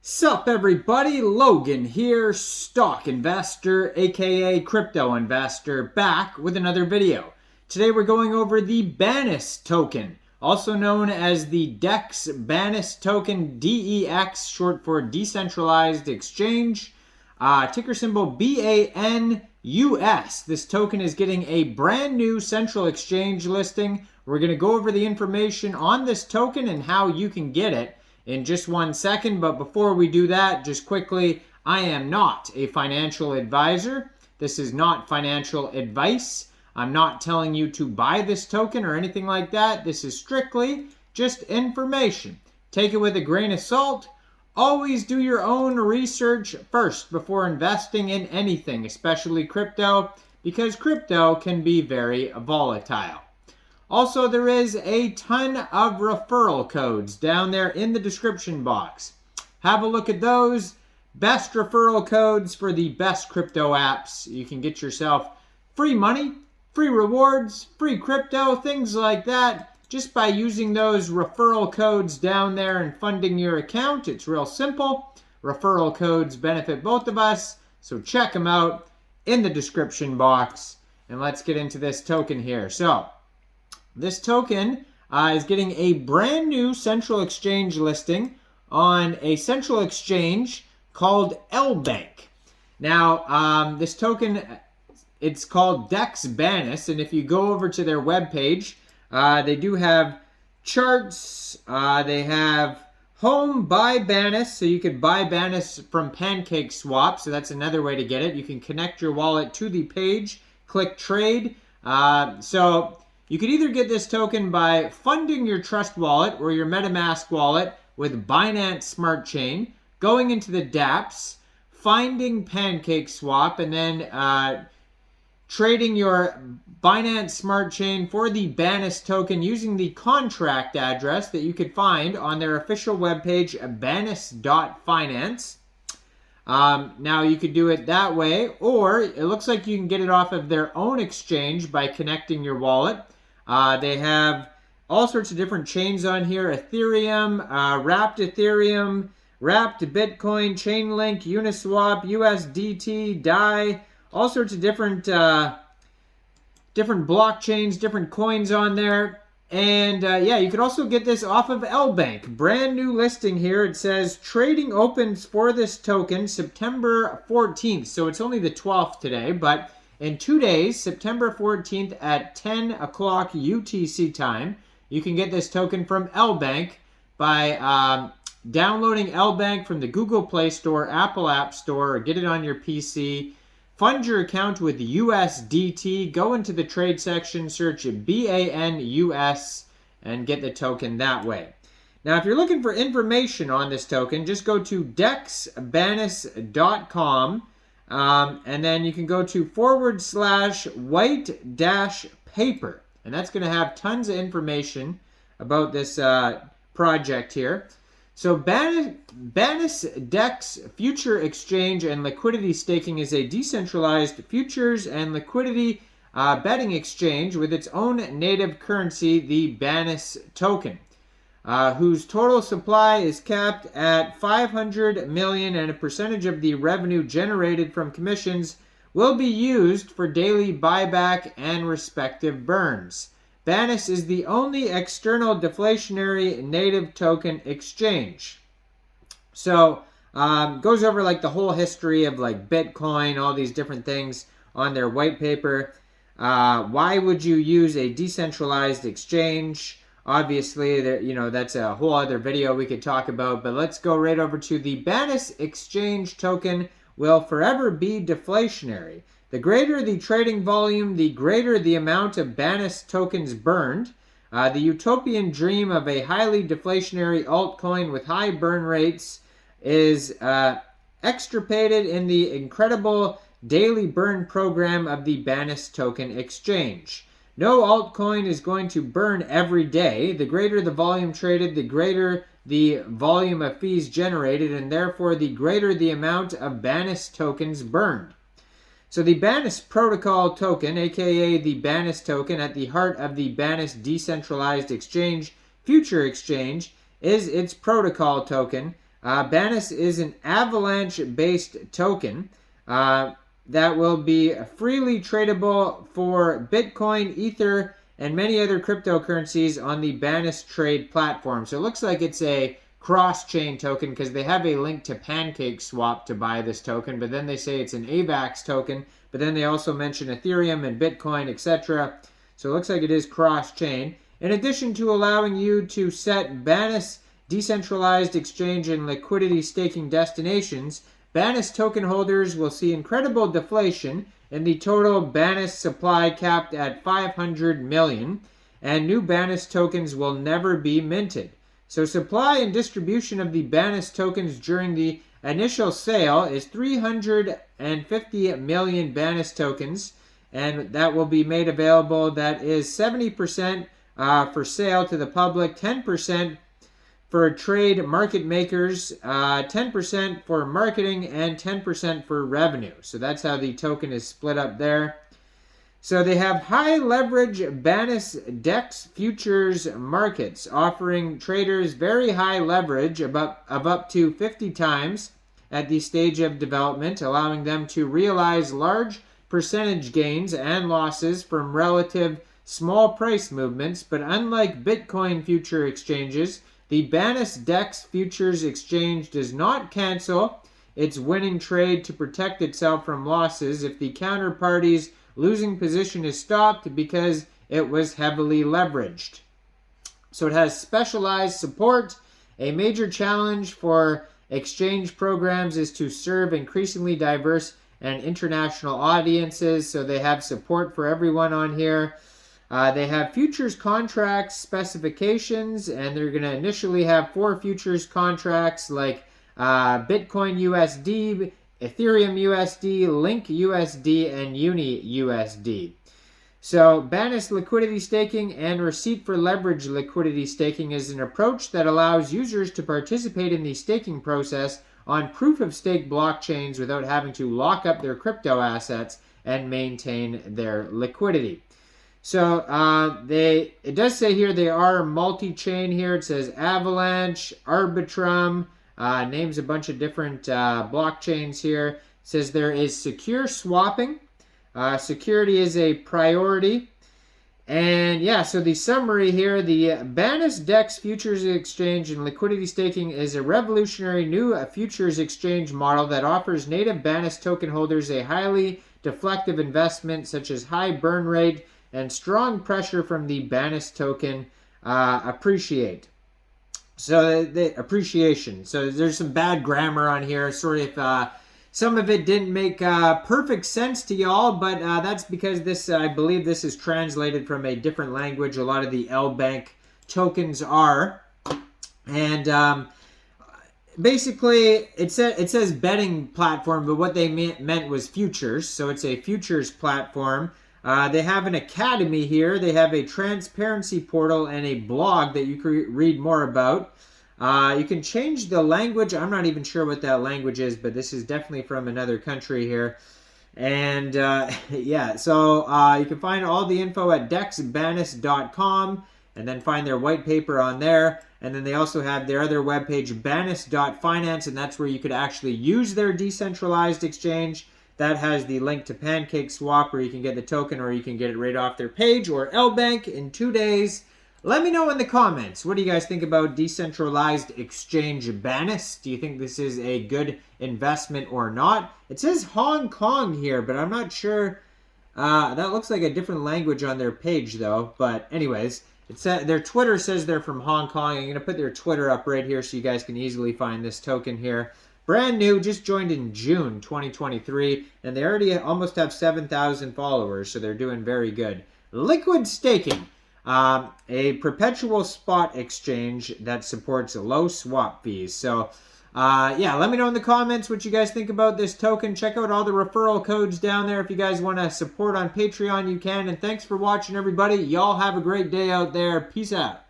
Sup everybody, Logan here, stock investor aka crypto investor, back with another video. Today we're going over the Banus token, also known as the DEX Banus token, DEX, short for Decentralized Exchange, ticker symbol BANUS. This token is getting a brand new central exchange listing. We're going to go over the information on this token and how you can get it in just 1 second, but before we do that, just quickly, I am not a financial advisor. This is not financial advice. I'm not telling you to buy this token or anything like that. This is strictly just information. Take it with a grain of salt. Always do your own research first before investing in anything, especially crypto, because crypto can be very volatile. Also, there is a ton of referral codes down there in the description box. Have a look at those. Best referral codes for the best crypto apps. You can get yourself free money, free rewards, free crypto, things like that, just by using those referral codes down there and funding your account. It's real simple. Referral codes benefit both of us, so check them out in the description box. And let's get into this token here. So, this token is getting a brand new central exchange listing on a central exchange called Lbank. Now, this token, it's called DEX Banus, and if you go over to their webpage, they do have charts, they have home buy Banus, so you could buy Banus from PancakeSwap, so that's another way to get it. You can connect your wallet to the page, click trade, you could either get this token by funding your Trust wallet or your MetaMask wallet with Binance Smart Chain, going into the dApps, finding PancakeSwap, and then trading your Binance Smart Chain for the Banus token using the contract address that you could find on their official webpage, banus.finance. Now you could do it that way, or it looks like you can get it off of their own exchange by connecting your wallet. They have all sorts of different chains on here: Ethereum, wrapped Bitcoin, Chainlink, Uniswap, USDT, DAI, all sorts of different blockchains, different coins on there. And yeah, you could also get this off of Lbank. Brand new listing here. It says trading opens for this token September 14th. So it's only the 12th today, but in 2 days, September 14th at 10 o'clock UTC time, you can get this token from Lbank by downloading Lbank from the Google Play Store, Apple App Store, or get it on your PC. Fund your account with USDT. Go into the trade section, search BANUS, and get the token that way. Now, if you're looking for information on this token, just go to dexbanus.com. And then you can go to /white-paper. And that's going to have tons of information about this project here. So Banus DEX Future Exchange and Liquidity Staking is a decentralized futures and liquidity betting exchange with its own native currency, the Banus token, whose total supply is capped at 500 million, and a percentage of the revenue generated from commissions will be used for daily buyback and respective burns. Banus is the only external deflationary native token exchange. So, goes over like the whole history of like Bitcoin, all these different things on their white paper. Why would you use a decentralized exchange? Obviously, that's a whole other video we could talk about, but let's go right over to the Banus exchange token will forever be deflationary. The greater the trading volume, the greater the amount of Banus tokens burned. The utopian dream of a highly deflationary altcoin with high burn rates is extirpated in the incredible daily burn program of the Banus token exchange. No altcoin is going to burn every day. The greater the volume traded, the greater the volume of fees generated, and therefore the greater the amount of Banus tokens burned. So the Banus protocol token, aka the Banus token, at the heart of the Banus decentralized exchange, future exchange, is its protocol token, Banus is an avalanche-based token that will be freely tradable for Bitcoin, Ether, and many other cryptocurrencies on the Banus Trade platform. So it looks like it's a cross-chain token because they have a link to PancakeSwap to buy this token, but then they say it's an AVAX token, but then they also mention Ethereum and Bitcoin, etc. So it looks like it is cross-chain. In addition to allowing you to set Banus decentralized exchange and liquidity staking destinations, Banus token holders will see incredible deflation in the total Banus supply capped at 500 million, and new Banus tokens will never be minted. So supply and distribution of the Banus tokens during the initial sale is 350 million Banus tokens, and that will be made available. That is 70% for sale to the public, 10% for trade market makers, 10% for marketing, and 10% for revenue. So that's how the token is split up there. So they have high leverage Banus DEX futures markets, offering traders very high leverage of up to 50 times at the stage of development, allowing them to realize large percentage gains and losses from relative small price movements. But unlike Bitcoin future exchanges, the Banus DEX futures exchange does not cancel its winning trade to protect itself from losses if the counterparty's losing position is stopped because it was heavily leveraged. So it has specialized support. A major challenge for exchange programs is to serve increasingly diverse and international audiences. So they have support for everyone on here. They have futures contracts specifications, and they're going to initially have 4 futures contracts like Bitcoin USD, Ethereum USD, Link USD, and Uni USD. So Banus liquidity staking and receipt for leverage liquidity staking is an approach that allows users to participate in the staking process on proof-of-stake blockchains without having to lock up their crypto assets and maintain their liquidity. So it does say here they are multi-chain here. It says Avalanche, Arbitrum, names a bunch of different blockchains here. It says there is secure swapping. Security is a priority. And yeah, so the summary here, the Banus DEX Futures Exchange and Liquidity Staking is a revolutionary new futures exchange model that offers native Banus token holders a highly deflective investment such as high burn rate and strong pressure from the Banus token appreciate. So the appreciation. So there's some bad grammar on here. Sort of some of it didn't make perfect sense to y'all, but that's because this, I believe this is translated from a different language. A lot of the Lbank tokens are. And basically, it says betting platform, but what they meant was futures. So it's a futures platform. They have an academy here. They have a transparency portal and a blog that you can read more about. You can change the language. I'm not even sure what that language is, but this is definitely from another country here. And yeah, so you can find all the info at dexbanus.com and then find their white paper on there. And then they also have their other webpage, banus.finance, and that's where you could actually use their decentralized exchange. That has the link to PancakeSwap, where you can get the token, or you can get it right off their page, or Lbank in 2 days. Let me know in the comments, what do you guys think about decentralized exchange Banus? Do you think this is a good investment or not? It says Hong Kong here, but I'm not sure. That looks like a different language on their page, though. But anyways, their Twitter says they're from Hong Kong. I'm going to put their Twitter up right here so you guys can easily find this token here. Brand new, just joined in June 2023, and they already almost have 7,000 followers, so they're doing very good. Liquid staking, a perpetual spot exchange that supports low swap fees. So, yeah, let me know in the comments what you guys think about this token. Check out all the referral codes down there. If you guys want to support on Patreon, you can. And thanks for watching, everybody. Y'all have a great day out there. Peace out.